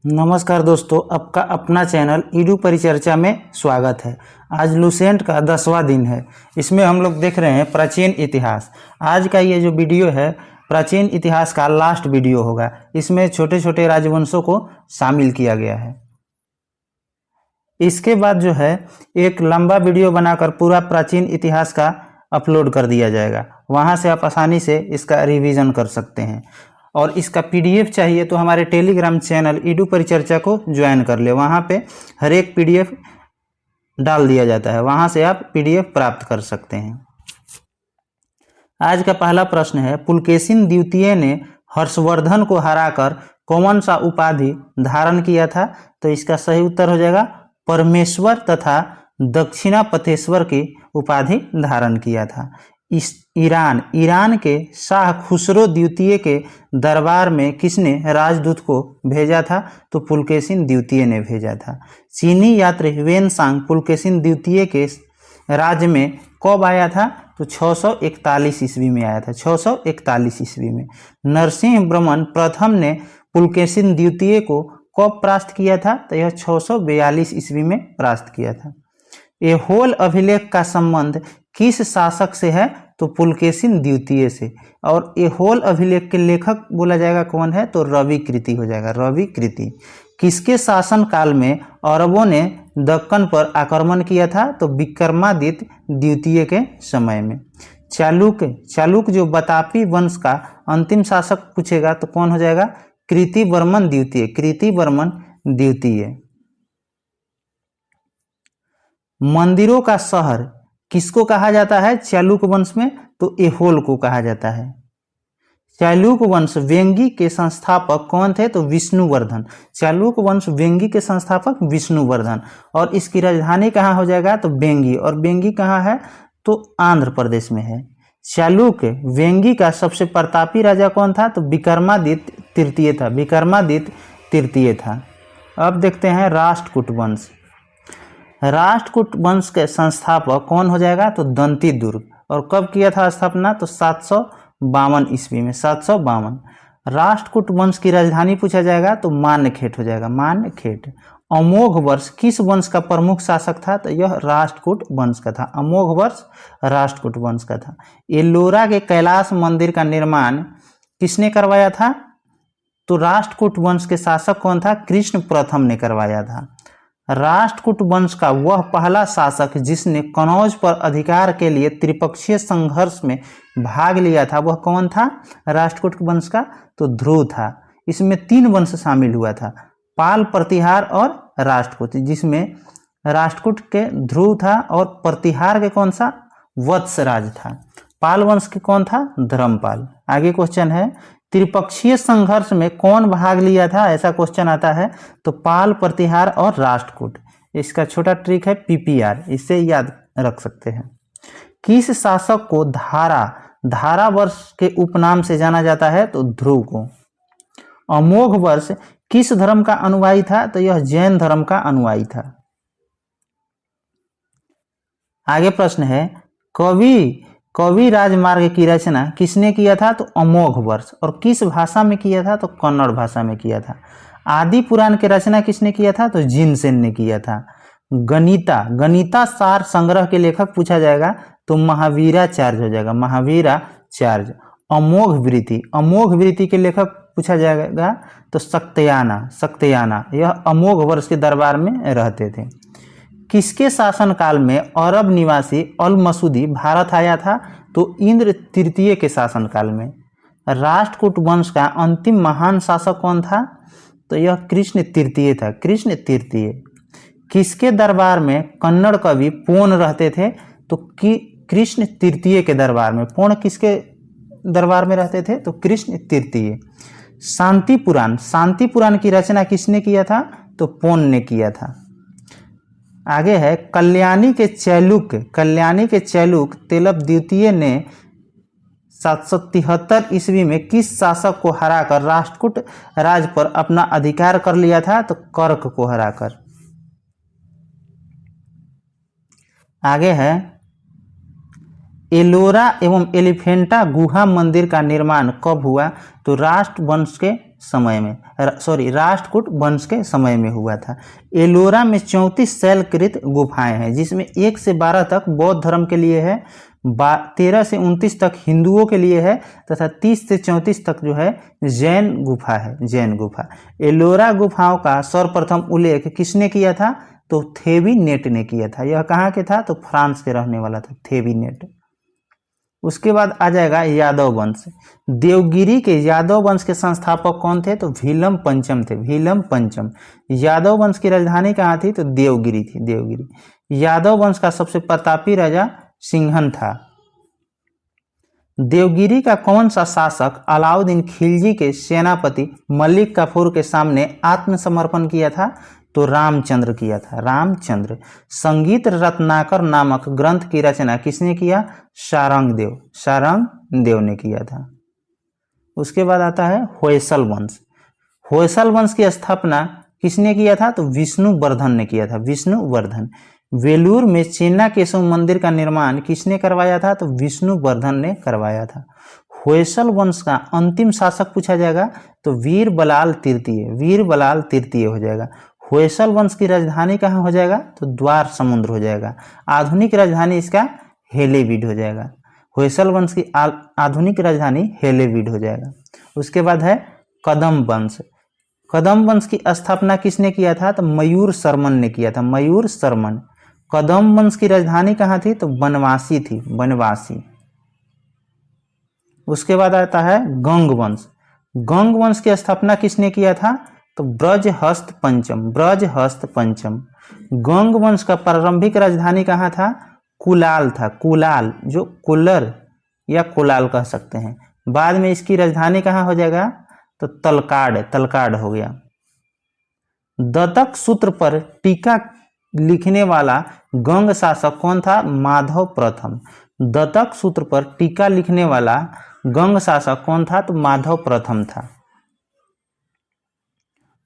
नमस्कार दोस्तों, आपका अपना चैनल ईडू परिचर्चा में स्वागत है। आज लूसेंट का 10वां दिन है। इसमें हम लोग देख रहे हैं प्राचीन इतिहास। आज का ये जो वीडियो है प्राचीन इतिहास का लास्ट वीडियो होगा। इसमें छोटे छोटे राजवंशों को शामिल किया गया है। इसके बाद जो है एक लंबा वीडियो बनाकर पूरा प्राचीन इतिहास का अपलोड कर दिया जाएगा। वहाँ से आप आसानी से इसका रिवीजन कर सकते हैं। और इसका पीडीएफ चाहिए तो हमारे टेलीग्राम चैनल ईडू परिचर्चा को ज्वाइन कर ले। वहाँ पे हर एक पीडीएफ डाल दिया जाता है, वहाँ से आप पीडीएफ प्राप्त कर सकते हैं। आज का पहला प्रश्न है, पुलकेशिन द्वितीय ने हर्षवर्धन को हराकर कौन सा उपाधि धारण किया था? तो इसका सही उत्तर हो जाएगा परमेश्वर तथा दक्षिणापथेश्वर की उपाधि धारण किया था। ईरान के शाह खुसरो द्वितीय के दरबार में किसने राजदूत को भेजा था? तो पुलकेशिन द्वितीय ने भेजा था। चीनी यात्री वेनसांग पुलकेशिन द्वितीय के राज्य में कब आया था? तो 641 ईस्वी में आया था। 641 ईस्वी में। नरसिंह वर्मन प्रथम ने पुलकेशिन द्वितीय को कब परास्त किया था? तो यह 642 ईस्वी में परास्त किया था। ऐहोल अभिलेख का संबंध किस शासक से है? तो पुलकेशिन द्वितीय से। और ऐहोल अभिलेख के लेखक बोला जाएगा कौन है? तो रवि कृति हो जाएगा, रवि कृति। किसके शासन काल में अरबों ने दक्कन पर आक्रमण किया था? तो विक्रमादित्य द्वितीय के समय में। चालुक्य जो बतापी वंश का अंतिम शासक पूछेगा तो कौन हो जाएगा? कृतिवर्मन द्वितीय, कृतिवर्मन द्वितीय। मंदिरों का शहर किसको कहा जाता है चालुक्य वंश में? तो ऐहोल को कहा जाता है। चालुक्य वंश वेंगी के संस्थापक कौन थे? तो विष्णुवर्धन। चालुक्य वंश वेंगी के संस्थापक विष्णुवर्धन। और इसकी राजधानी कहाँ हो जाएगा? तो वेंगी। और वेंगी कहाँ है? तो आंध्र प्रदेश में है। चालुक्य वेंगी का सबसे प्रतापी राजा कौन था? तो विक्रमादित्य तृतीय था, विक्रमादित्य तृतीय था। अब देखते हैं राष्ट्रकूट वंश। राष्ट्रकूट वंश के संस्थापक कौन हो जाएगा? तो दंती दुर्ग। और कब किया था स्थापना? तो 752 ईस्वी में, 752। राष्ट्रकूट वंश की राजधानी पूछा जाएगा तो मान्यखेट हो जाएगा, मान्यखेट। अमोघ वर्ष किस वंश का प्रमुख शासक था? तो यह राष्ट्रकूट वंश का था। अमोघ वर्ष राष्ट्रकूट वंश का था। एलोरा के कैलाश मंदिर का निर्माण किसने करवाया था? तो राष्ट्रकूट वंश के शासक कौन था? कृष्ण प्रथम ने करवाया था। राष्ट्रकूट वंश का वह पहला शासक जिसने कनौज पर अधिकार के लिए त्रिपक्षीय संघर्ष में भाग लिया था वह कौन था? राष्ट्रकूट वंश का तो ध्रुव था। इसमें 3 वंश शामिल हुआ था, पाल, प्रतिहार और राष्ट्रकूट, जिसमें राष्ट्रकूट के ध्रुव था और प्रतिहार के कौन सा? वत्सराज था। पाल वंश के कौन था? धर्मपाल। आगे क्वेश्चन है, त्रिपक्षीय संघर्ष में कौन भाग लिया था? ऐसा क्वेश्चन आता है तो पाल, प्रतिहार और राष्ट्रकूट। इसका छोटा ट्रिक है पीपीआर, इससे याद रख सकते हैं। किस शासक को धारा वर्ष के उपनाम से जाना जाता है? तो ध्रुव को। अमोघ वर्ष किस धर्म का अनुयायी था? तो यह जैन धर्म का अनुयायी था। आगे प्रश्न है, कवि राजमार्ग की रचना किसने किया था? तो अमोघ वर्ष। और किस भाषा में किया था? तो कन्नड़ भाषा में किया था। आदि पुराण की रचना किसने किया था? तो जिनसेन ने किया था। गणिता सार संग्रह के लेखक पूछा जाएगा तो महावीराचार्य हो जाएगा, महावीराचार्य। अमोघ वृत्ति के लेखक पूछा जाएगा तो शक्तयाना। यह अमोघ वर्ष के दरबार में रहते थे। किसके शासनकाल में अरब निवासी अल मसूदी भारत आया था? तो इंद्र तृतीय के शासनकाल में। राष्ट्रकूट वंश का अंतिम महान शासक कौन था? तो यह कृष्ण तृतीय था, कृष्ण तृतीय। किसके दरबार में कन्नड़ कवि पोन रहते थे? तो कृष्ण तृतीय के दरबार में। पोन किसके दरबार में रहते थे? तो कृष्ण तृतीय। शांति पुराण की रचना किसने किया था? तो पोन ने किया था। आगे है, कल्याणी के चैलुक तेलप द्वितीय ने 773 ईस्वी में किस शासक को हराकर राष्ट्रकूट राज पर अपना अधिकार कर लिया था? तो कर्क को हराकर। आगे है, एलोरा एवं एलिफेंटा गुहा मंदिर का निर्माण कब हुआ? तो राष्ट्र वंश के समय में, राष्ट्रकूट वंश के समय में हुआ था। एलोरा में 34 शैलकृत गुफाएं हैं, जिसमें 1 से 12 तक बौद्ध धर्म के लिए है, 13 से 29 तक हिंदुओं के लिए है तथा 30 से 34 तक जो है जैन गुफा है, जैन गुफा। एलोरा गुफाओं का सर्वप्रथम उल्लेख किसने किया था? तो थेविनेट ने किया था। यह कहाँ के था? तो फ्रांस के रहने वाला था थेविनेट। उसके बाद आ जाएगा यादव वंश। देवगिरी के यादव वंश के संस्थापक कौन थे? तो भीलम पंचम थे, भीलम पंचम। यादव वंश की राजधानी कहाँ थी? तो देवगिरी थी, देवगिरी। यादव वंश का सबसे प्रतापी राजा सिंघन था। देवगिरी का कौन सा शासक अलाउद्दीन खिलजी के सेनापति मलिक काफूर के सामने आत्मसमर्पण किया था? तो रामचंद्र किया था, रामचंद्र। संगीत रत्नाकर नामक ग्रंथ की रचना किसने किया? शारंगदेव, शारंगदेव ने किया था। उसके बाद आता है होयसल वंश। होयसल वंश की स्थापना किसने किया था? तो विष्णुवर्धन ने किया था, विष्णुवर्धन। वेलूर में चेन्ना केशव मंदिर का निर्माण किसने करवाया था? तो विष्णुवर्धन ने करवाया था। होयसल वंश का अंतिम शासक पूछा जाएगा तो वीरबलाल तृतीय, वीरबलाल तृतीय हो जाएगा। होयसल वंश की राजधानी कहाँ हो जाएगा? तो द्वार समुद्र हो जाएगा। आधुनिक राजधानी इसका हेलेवीड हो जाएगा। होयसल वंश की आधुनिक राजधानी हेलेवीड हो जाएगा। उसके बाद है कदम वंश। कदम वंश की स्थापना किसने किया था? तो मयूर शर्मन ने किया था, मयूर शर्मन। कदम वंश की राजधानी कहाँ थी? तो बनवासी थी, बनवासी। उसके बाद आता है गंग वंश। गंग वंश की स्थापना किसने किया था? तो ब्रजहस्त पंचम, ब्रजहस्त पंचम। गंग वंश का प्रारंभिक राजधानी कहाँ था? कुलाल था, कुलाल, जो कुल्लर या कुलाल कह सकते हैं। बाद में इसकी राजधानी कहाँ हो जाएगा? तो तलकाड, तलकाड हो गया। दत्तक सूत्र पर टीका लिखने वाला गंग शासक कौन था? माधव प्रथम। दत्तक सूत्र पर टीका लिखने वाला गंग शासक कौन था? तो माधव प्रथम था।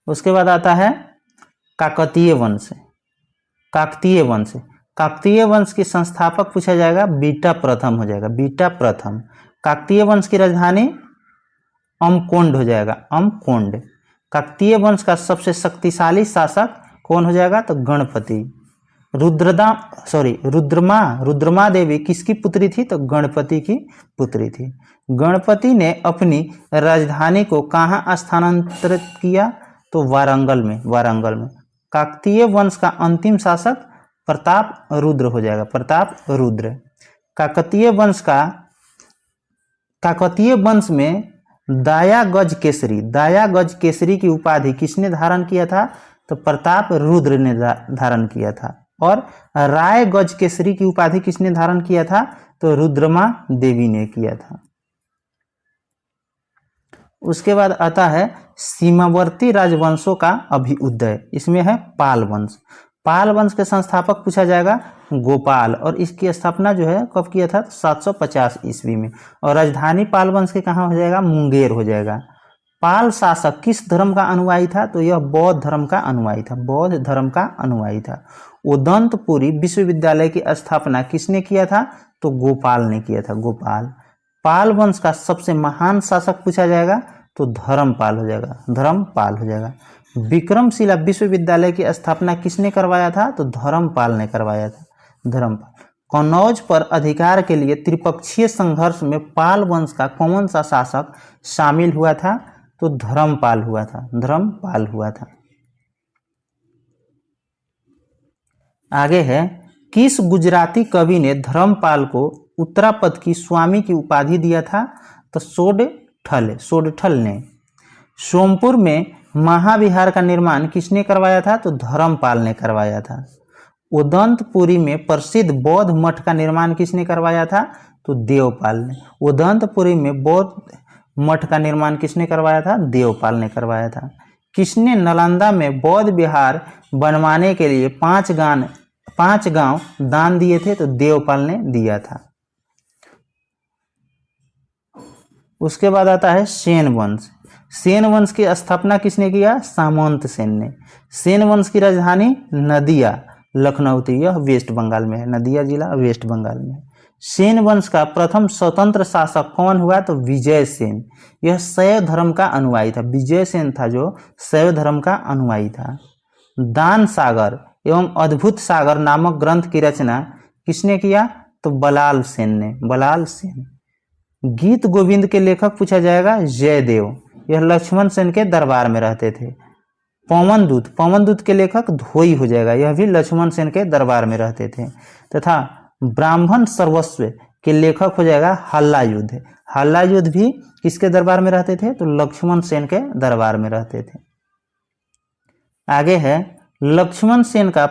उसके बाद आता है काकतीय वंश। काकतीय वंश, काकतीय वंश के संस्थापक पूछा जाएगा बीटा प्रथम हो जाएगा, बीटा प्रथम। काकतीय वंश की राजधानी अमकोंड हो जाएगा, अमकोंड। काकतीय वंश का सबसे शक्तिशाली शासक कौन हो जाएगा? तो गणपति। रुद्रमा देवी किसकी पुत्री थी? तो गणपति की पुत्री थी। गणपति ने अपनी राजधानी को कहाँ स्थानांतरित किया? तो वारंगल में, वारंगल में। काकतीय वंश का अंतिम शासक प्रताप रुद्र हो जाएगा, प्रताप रुद्र। काकतीय वंश में दाया गज केसरी, दाया गज केसरी की उपाधि किसने धारण किया था? तो प्रताप रुद्र ने धारण किया था। और राय गज केसरी की उपाधि किसने धारण किया था? तो रुद्रमा देवी ने किया था। उसके बाद आता है सीमावर्ती राजवंशों का अभ्युदय। इसमें है पाल वंश। पाल वंश के संस्थापक पूछा जाएगा गोपाल, और इसकी स्थापना जो है कब किया था? 750 ईस्वी में। और राजधानी पाल वंश के कहाँ हो जाएगा? मुंगेर हो जाएगा। पाल शासक किस धर्म का अनुयायी था? तो यह बौद्ध धर्म का अनुयायी था, बौद्ध धर्म का अनुयायी था। उदंतपुरी विश्वविद्यालय की स्थापना किसने किया था? तो गोपाल ने किया था, गोपाल। पाल वंश का सबसे महान शासक पूछा जाएगा तो धर्मपाल हो जाएगा, धर्मपाल हो जाएगा। विक्रमशिला विश्वविद्यालय की स्थापना किसने करवाया था? तो धर्मपाल ने करवाया था, धर्मपाल। कन्नौज पर अधिकार के लिए त्रिपक्षीय संघर्ष में पाल वंश का कौन सा शासक शामिल हुआ था? तो धर्मपाल हुआ था, धर्मपाल हुआ था। आगे है किस गुजराती कवि ने धर्मपाल को उत्तरापद की स्वामी की उपाधि दिया था? तो सोडठल, सोडठल ने। सोमपुर में महाविहार का निर्माण किसने करवाया था? तो धर्मपाल ने करवाया था। उदंतपुरी में प्रसिद्ध बौद्ध मठ का निर्माण किसने करवाया था? तो देवपाल ने। उदंतपुरी में बौद्ध मठ का निर्माण किसने करवाया था? देवपाल ने करवाया था। किसने नालंदा में बौद्ध विहार बनवाने के लिए 5 गांव दान दिए थे? तो देवपाल ने दिया था। उसके बाद आता है सेन वंश। सेन वंश की स्थापना किसने किया? सामंत सेन ने। सेन वंश की राजधानी नदिया लखनऊ थी, यह वेस्ट बंगाल में है, नदिया जिला वेस्ट बंगाल में है। सेन वंश का प्रथम स्वतंत्र शासक कौन हुआ? तो विजय सेन। यह शैव धर्म का अनुयायी था। विजय सेन था जो शैव धर्म का अनुयायी था। दान सागर एवं अद्भुत सागर नामक ग्रंथ की रचना किसने किया? तो बलाल सेन ने। बलाल सेन। गीत गोविंद के लेखक पूछा जाएगा जयदेव। यह लक्ष्मण सेन के दरबार में रहते थे। पवनदूत, पवनदूत के लेखक धोई हो जाएगा। यह भी लक्ष्मण सेन के दरबार में रहते थे। तथा ब्राह्मण सर्वस्व के लेखक हो जाएगा हल्लायुद्ध। हल्लायुद्ध भी किसके दरबार में रहते थे? तो लक्ष्मण सेन के दरबार में रहते थे। आगे है लक्ष्मण सेन का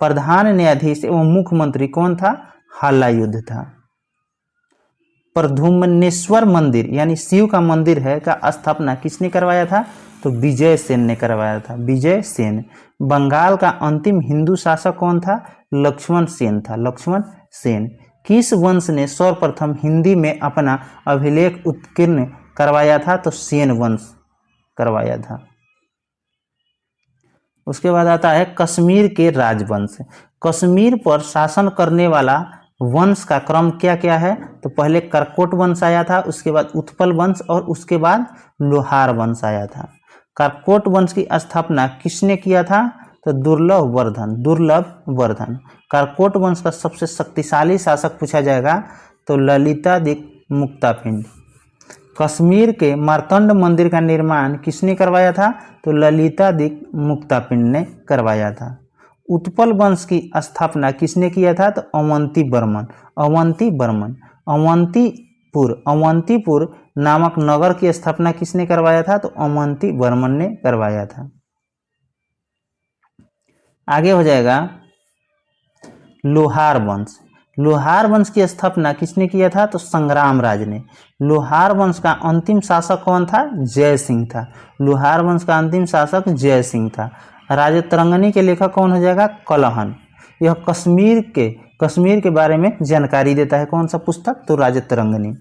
प्रधान न्यायाधीश एवं मुख्यमंत्री कौन था? हल्लायुद्ध था। प्रद्युम्नेश्वर मंदिर यानी शिव का मंदिर है का स्थापना किसने करवाया था? तो विजय सेन ने करवाया था। विजय सेन। बंगाल का अंतिम हिंदू शासक कौन था? लक्ष्मण सेन था। लक्ष्मण सेन। किस वंश ने सर्वप्रथम हिंदी में अपना अभिलेख उत्कीर्ण करवाया था? तो सेन वंश करवाया था। उसके बाद आता है कश्मीर के राजवंश। कश्मीर पर शासन करने वाला वंश का क्रम क्या क्या है? तो पहले करकोट वंश आया था, उसके बाद उत्पल वंश और उसके बाद लोहार वंश आया था। करकोट वंश की स्थापना किसने किया था? तो दुर्लभ वर्धन। करकोट वंश का सबसे शक्तिशाली शासक पूछा जाएगा तो ललितादित्य मुक्तापिंड। कश्मीर के मार्तंड मंदिर का निर्माण किसने करवाया था? तो ललितादित्य मुक्तापिंड ने करवाया था। उत्पल वंश की स्थापना किसने किया था? तो अवंती बर्मन। अवंतीपुर नामक नगर की स्थापना किसने करवाया था? तो अवंती बर्मन ने करवाया था। आगे हो जाएगा लोहार वंश। लोहार वंश की स्थापना किसने किया था? तो संग्राम राज ने। लोहार वंश का अंतिम शासक कौन था? जय सिंह था। लोहार वंश का अंतिम शासक जय सिंह था। राजतरंगिणी के लेखक कौन हो जाएगा? कलहन। यह कश्मीर के बारे में जानकारी देता है। कौन सा पुस्तक? तो राजतरंगिणी।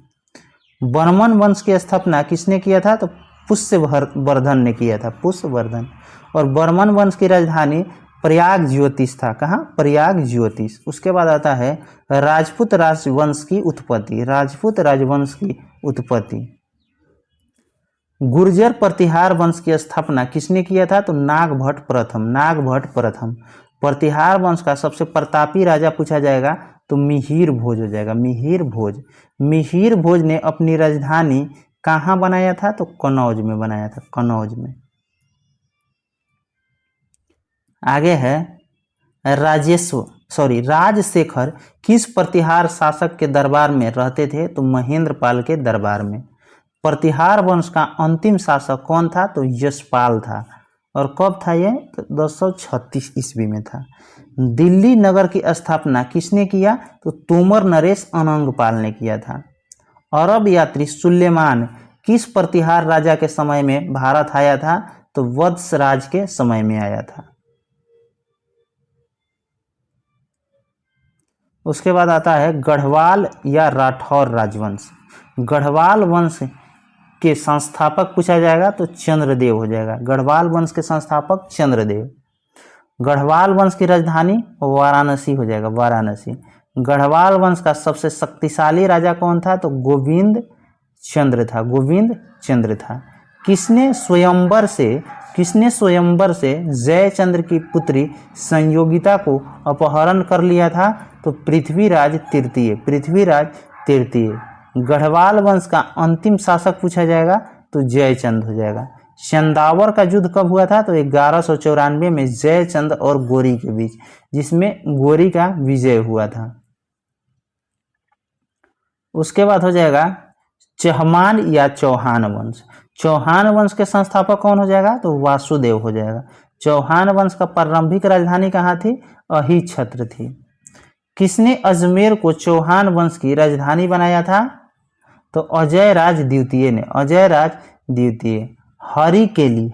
बर्मन वंश की स्थापना किसने किया था? तो पुष्यवर्धन ने किया था। पुष्यवर्धन। और बर्मन वंश की राजधानी प्रयाग ज्योतिष था। कहाँ? प्रयाग ज्योतिष। उसके बाद आता है राजपूत राजवंश की उत्पत्ति। गुर्जर प्रतिहार वंश की स्थापना किसने किया था? तो नागभट्ट प्रथम। प्रतिहार वंश का सबसे प्रतापी राजा पूछा जाएगा तो मिहिर भोज हो जाएगा। मिहिर भोज ने अपनी राजधानी कहाँ बनाया था? तो कनौज में बनाया था। कनौज में। आगे है राजशेखर किस प्रतिहार शासक के दरबार में रहते थे? तो महेंद्रपाल के दरबार में। प्रतिहार वंश का अंतिम शासक कौन था? तो यशपाल था। और कब था ये? तो 1036 ईस्वी में था। दिल्ली नगर की स्थापना किसने किया? तो तोमर नरेश अनंगपाल ने किया था। अरब यात्री सुलेमान किस प्रतिहार राजा के समय में भारत आया था? तो वत्स राज के समय में आया था। उसके बाद आता है गढ़वाल या राठौर राजवंश। गढ़वाल वंश के संस्थापक पूछा जाएगा तो चंद्रदेव हो जाएगा। गढ़वाल वंश के संस्थापक चंद्रदेव। गढ़वाल वंश की राजधानी वाराणसी हो जाएगा। वाराणसी। गढ़वाल वंश का सबसे शक्तिशाली राजा कौन था? तो गोविंद चंद्र था। किसने स्वयंवर से जयचंद्र की पुत्री संयोगिता को अपहरण कर लिया था? तो पृथ्वीराज तृतीय। गढ़वाल वंश का अंतिम शासक पूछा जाएगा तो जयचंद हो जाएगा। चंदावर का युद्ध कब हुआ था? तो 1194 में जयचंद और गोरी के बीच, जिसमें गोरी का विजय हुआ था। उसके बाद हो जाएगा चहमान या चौहान वंश। चौहान वंश के संस्थापक कौन हो जाएगा? तो वासुदेव हो जाएगा। चौहान वंश का प्रारंभिक राजधानी कहाँ थी? अहिछत्र थी। किसने अजमेर को चौहान वंश की राजधानी बनाया था? तो अजयराज द्वितीय।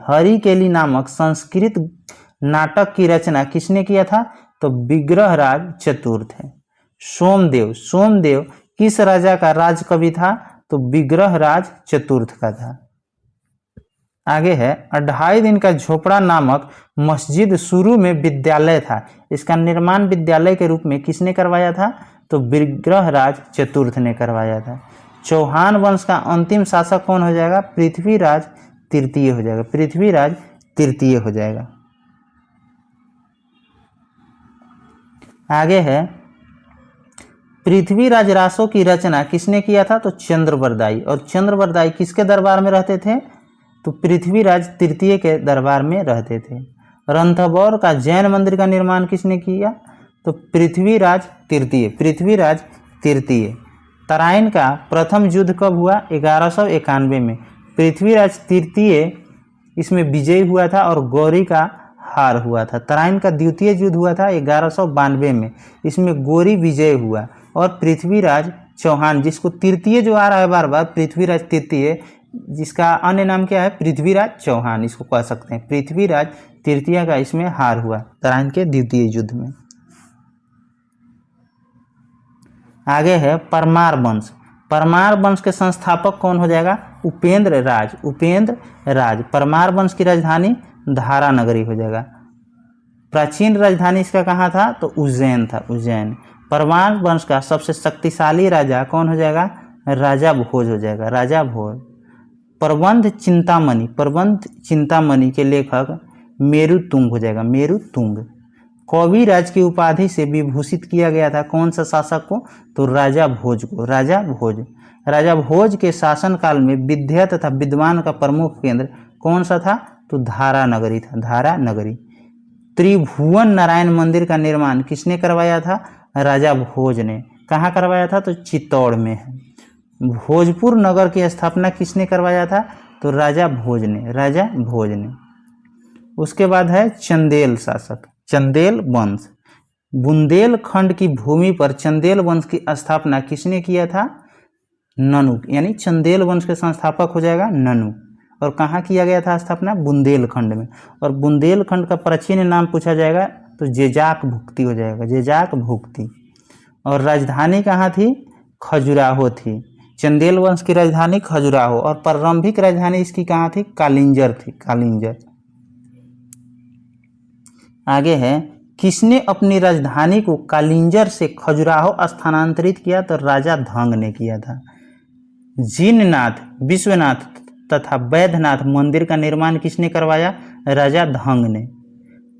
हरिकेली नामक संस्कृत नाटक की रचना किसने किया था? तो विग्रहराज चतुर्थ है। सोमदेव किस राजा का राजकवि था? तो विग्रहराज चतुर्थ का था। आगे है 2.5 दिन का झोपड़ा नामक मस्जिद शुरू में विद्यालय था। इसका निर्माण विद्यालय के रूप में किसने करवाया था? तो विग्रहराज चतुर्थ ने करवाया था। चौहान वंश का अंतिम शासक कौन हो जाएगा? पृथ्वीराज तृतीय हो जाएगा। पृथ्वीराज तृतीय हो जाएगा। आगे है पृथ्वीराज रासो की रचना किसने किया था? तो चंद्रबरदाई। और चंद्रबरदाई किसके दरबार में रहते थे? तो पृथ्वीराज तृतीय के दरबार में रहते थे। रणथंभौर का जैन मंदिर का निर्माण किसने किया? तो पृथ्वीराज तृतीय। पृथ्वीराज तृतीय। तराइन का प्रथम युद्ध कब हुआ? 1191 में। पृथ्वीराज तृतीय इसमें विजयी हुआ था और गौरी का हार हुआ था। तराइन का द्वितीय युद्ध हुआ था 1192 में। इसमें गौरी विजय हुआ और पृथ्वीराज चौहान, जिसको तृतीय जो आ रहा है बार बार, पृथ्वीराज तृतीय, जिसका अन्य नाम क्या है? पृथ्वीराज चौहान, इसको कह सकते हैं। पृथ्वीराज तृतीय का इसमें हार हुआ तराइन के द्वितीय युद्ध में। आगे है परमार वंश। परमार वंश के संस्थापक कौन हो जाएगा? उपेंद्र राज। उपेंद्र राज। परमार वंश की राजधानी धारा नगरी हो जाएगा। प्राचीन राजधानी इसका कहाँ था? तो उज्जैन था। उज्जैन। परमार वंश का सबसे शक्तिशाली राजा कौन हो जाएगा? राजा भोज हो जाएगा। राजा भोज। प्रबंध चिंतामणि। प्रबंध चिंतामणि के लेखक मेरुतुंग हो जाएगा। मेरुतुंग। कविराज की उपाधि से विभूषित किया गया था कौन सा शासक को? तो राजा भोज को। राजा भोज। राजा भोज के शासनकाल में विद्या तथा विद्वान का प्रमुख केंद्र कौन सा था? तो धारा नगरी था। धारा नगरी। त्रिभुवन नारायण मंदिर का निर्माण किसने करवाया था? राजा भोज ने। कहाँ करवाया था? तो चित्तौड़ में है। भोजपुर नगर की स्थापना किसने करवाया था? तो राजा भोज ने। राजा भोज ने। उसके बाद है चंदेल शासक। चंदेल वंश। बुंदेलखंड की भूमि पर चंदेल वंश की स्थापना किसने किया था? ननु। यानी चंदेल वंश के संस्थापक हो जाएगा ननु। और कहाँ किया गया था स्थापना? बुंदेलखंड में। और बुंदेलखंड का प्राचीन नाम पूछा जाएगा तो जेजाक भुक्ति हो जाएगा। जेजाक भुक्ति। और राजधानी कहाँ थी? खजुराहो थी। चंदेल वंश की राजधानी खजुराहो। और प्रारंभिक राजधानी इसकी कहाँ थी? कालिंजर थी। कालिंजर। आगे है किसने अपनी राजधानी को कालिंजर से खजुराहो स्थानांतरित किया? तो राजा धंग ने किया था। जिननाथ, विश्वनाथ तथा वैद्यनाथ मंदिर का निर्माण किसने करवाया? राजा धंग ने।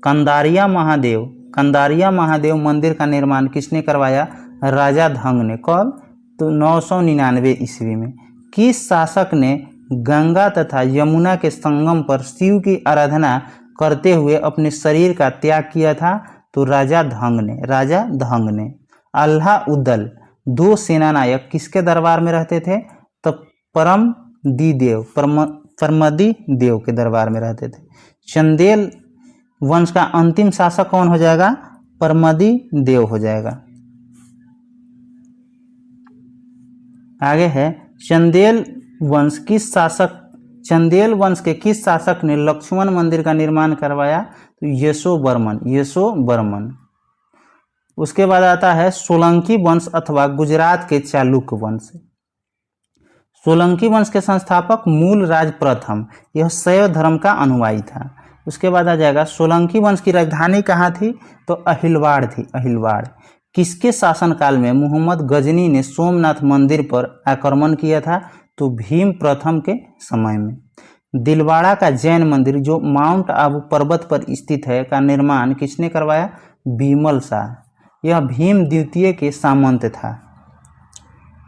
कंदारिया महादेव। कंदारिया महादेव मंदिर का निर्माण किसने करवाया? राजा धंग ने। कब? तो 999 ईस्वी में। किस शासक ने गंगा तथा यमुना के संगम पर शिव की आराधना करते हुए अपने शरीर का त्याग किया था? तो राजा धंग ने। राजा धंग ने। अल्लाउद्दौला 2 सेनानायक किसके दरबार में रहते थे? तो परमदी देव के दरबार में रहते थे। चंदेल वंश का अंतिम शासक कौन हो जाएगा? परमदी देव हो जाएगा। आगे है चंदेल वंश के किस शासक ने लक्ष्मण मंदिर का निर्माण करवाया? तो यशोवर्मन। यशोवर्मन। उसके बाद आता है सोलंकी वंश अथवा गुजरात के चालुक्य वंश। सोलंकी वंश के संस्थापक मूलराज प्रथम। यह शैव धर्म का अनुयायी था। उसके बाद आ जाएगा सोलंकी वंश की राजधानी कहाँ थी? तो अहिलवाड़ थी। अहिलवाड़। किसके शासनकाल में मोहम्मद गजनी ने सोमनाथ मंदिर पर आक्रमण किया था? तो भीम प्रथम के समय में। दिलवाड़ा का जैन मंदिर जो माउंट आबू पर्वत पर स्थित है का निर्माण किसने करवाया? बीमल शाह। यह भीम द्वितीय के सामंत था।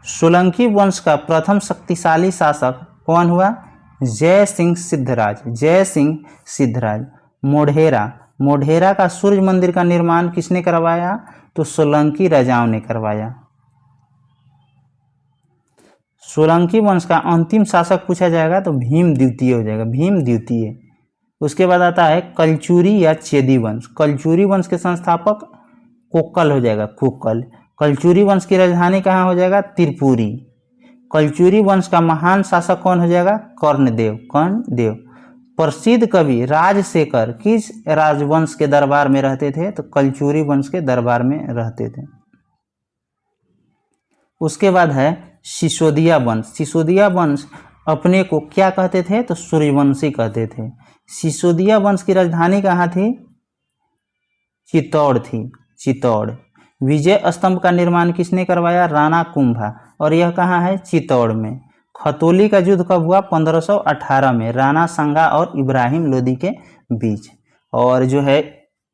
सोलंकी वंश का प्रथम शक्तिशाली शासक कौन हुआ? जय सिंह सिद्धराज। जय सिंह सिद्धराज। मोढेरा का सूर्य मंदिर का निर्माण किसने करवाया? तो सोलंकी राजाओं ने करवाया। सोलंकी वंश का अंतिम शासक पूछा जाएगा तो भीम द्वितीय हो जाएगा। भीम द्वितीय। उसके बाद आता है कलचुरी या चेदी वंश। कलचुरी वंश के संस्थापक कोक्कल हो जाएगा। कोक्कल। कलचुरी वंश की राजधानी कहाँ हो जाएगा? त्रिपुरी। कलचुरी वंश का महान शासक कौन हो जाएगा? कर्णदेव। कर्णदेव। प्रसिद्ध कवि राजशेखर किस राजवंश के दरबार में रहते थे? तो कलचुरी वंश के दरबार में रहते थे। उसके बाद है सिसोदिया वंश। सिसोदिया वंश अपने को क्या कहते थे? तो सूर्यवंशी कहते थे। सिसोदिया वंश की राजधानी कहाँ थी? चित्तौड़ थी, चित्तौड़। विजय स्तंभ का निर्माण किसने करवाया? राणा कुंभा। और यह कहाँ है? चित्तौड़ में। खतौली का युद्ध कब हुआ? 1518 में, राणा सांगा और इब्राहिम लोदी के बीच। और जो है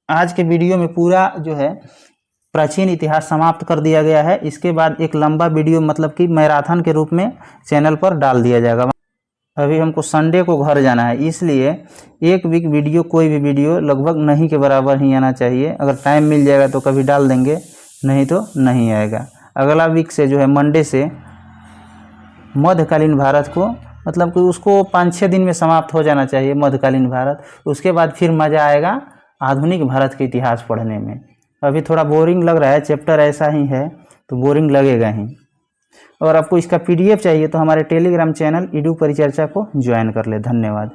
आज के वीडियो में पूरा जो है प्राचीन इतिहास समाप्त कर दिया गया है। इसके बाद एक लंबा वीडियो मतलब कि मैराथन के रूप में चैनल पर डाल दिया जाएगा। अभी हमको संडे को घर जाना है, इसलिए एक वीक वीडियो, कोई भी वीडियो लगभग नहीं के बराबर ही आना चाहिए। अगर टाइम मिल जाएगा तो कभी डाल देंगे, नहीं तो नहीं आएगा। अगला वीक से जो है मंडे से मध्यकालीन भारत को मतलब कि उसको 5-6 दिन में समाप्त हो जाना चाहिए, मध्यकालीन भारत। उसके बाद फिर मज़ा आएगा आधुनिक भारत के इतिहास पढ़ने में। अभी थोड़ा बोरिंग लग रहा है, चैप्टर ऐसा ही है तो बोरिंग लगेगा ही। और आपको इसका PDF चाहिए तो हमारे टेलीग्राम चैनल ईडू परिचर्चा को ज्वाइन कर ले। धन्यवाद।